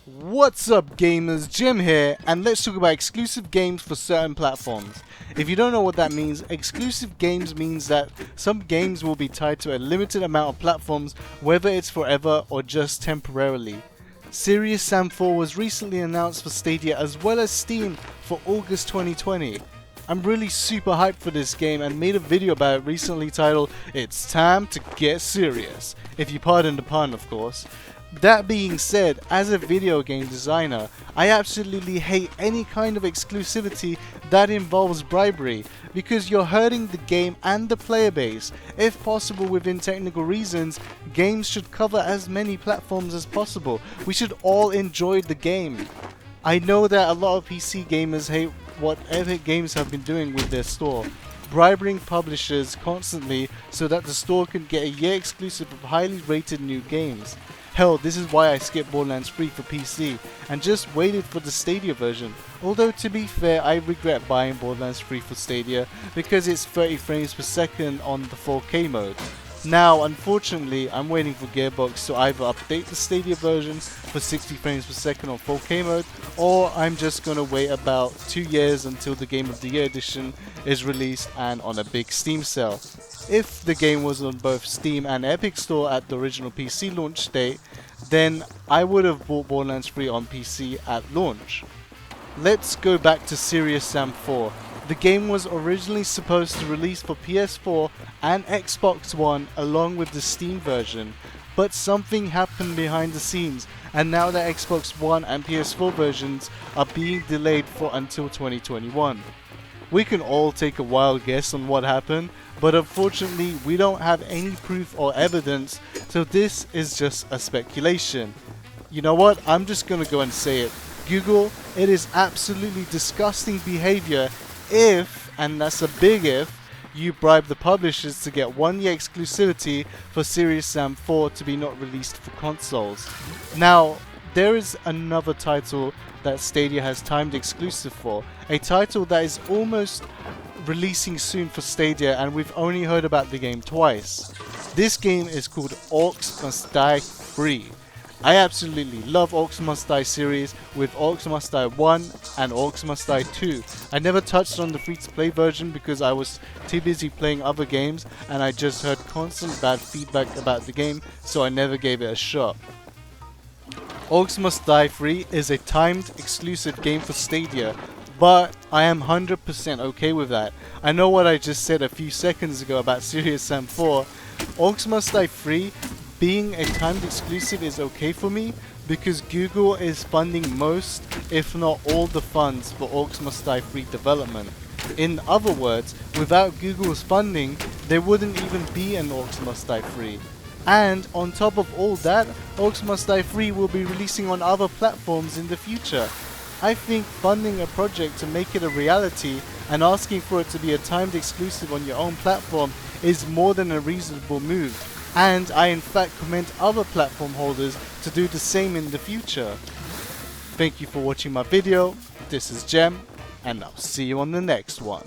What's up gamers, Jim here, and let's talk about exclusive games for certain platforms. If you don't know what that means, exclusive games means that some games will be tied to a limited amount of platforms, whether it's forever or just temporarily. Serious Sam 4 was recently announced for Stadia as well as Steam for August 2020. I'm really super hyped for this game and made a video about it recently titled "It's Time to Get Serious," if you pardon the pun of course. That being said, as a video game designer, I absolutely hate any kind of exclusivity that involves bribery, because you're hurting the game and the player base. If possible within technical reasons, games should cover as many platforms as possible. We should all enjoy the game. I know that a lot of PC gamers hate what Epic Games have been doing with their store, bribing publishers constantly so that the store can get a year exclusive of highly rated new games. Hell, this is why I skipped Borderlands 3 for PC and just waited for the Stadia version. Although to be fair, I regret buying Borderlands 3 for Stadia because it's 30 frames per second on the 4K mode. Now, unfortunately, I'm waiting for Gearbox to either update the Stadia version for 60 frames per second on 4K mode, or I'm just gonna wait about 2 years until the Game of the Year edition is released and on a big Steam sale. If the game was on both Steam and Epic Store at the original PC launch date, then I would have bought Borderlands 3 on PC at launch. Let's go back to Serious Sam 4. The game was originally supposed to release for PS4 and Xbox One along with the Steam version, but something happened behind the scenes, and now the Xbox One and PS4 versions are being delayed for until 2021. We can all take a wild guess on what happened, but unfortunately we don't have any proof or evidence, so this is just a speculation. You know what, I'm just gonna go and say it. Google, it is absolutely disgusting behavior if, and that's a big if, you bribe the publishers to get 1 year exclusivity for Serious Sam 4 to be not released for consoles. Now, there is another title that Stadia has timed exclusive for, a title that is almost releasing soon for Stadia, and we've only heard about the game twice. This game is called Orcs Must Die Free. I absolutely love Orcs Must Die series with Orcs Must Die 1 and Orcs Must Die 2. I never touched on the free-to-play version because I was too busy playing other games and I just heard constant bad feedback about the game, so I never gave it a shot. Orcs Must Die Free is a timed exclusive game for Stadia, but I am 100% okay with that. I know what I just said a few seconds ago about Serious Sam 4. Orcs Must Die Free being a timed exclusive is okay for me because Google is funding most, if not all, the funds for Orcs Must Die Free development. In other words, without Google's funding, there wouldn't even be an Orcs Must Die Free. And on top of all that, Orcs Must Die Free will be releasing on other platforms in the future. I think funding a project to make it a reality and asking for it to be a timed exclusive on your own platform is more than a reasonable move. And I in fact commend other platform holders to do the same in the future. Thank you for watching my video. This is Jem, and I'll see you on the next one.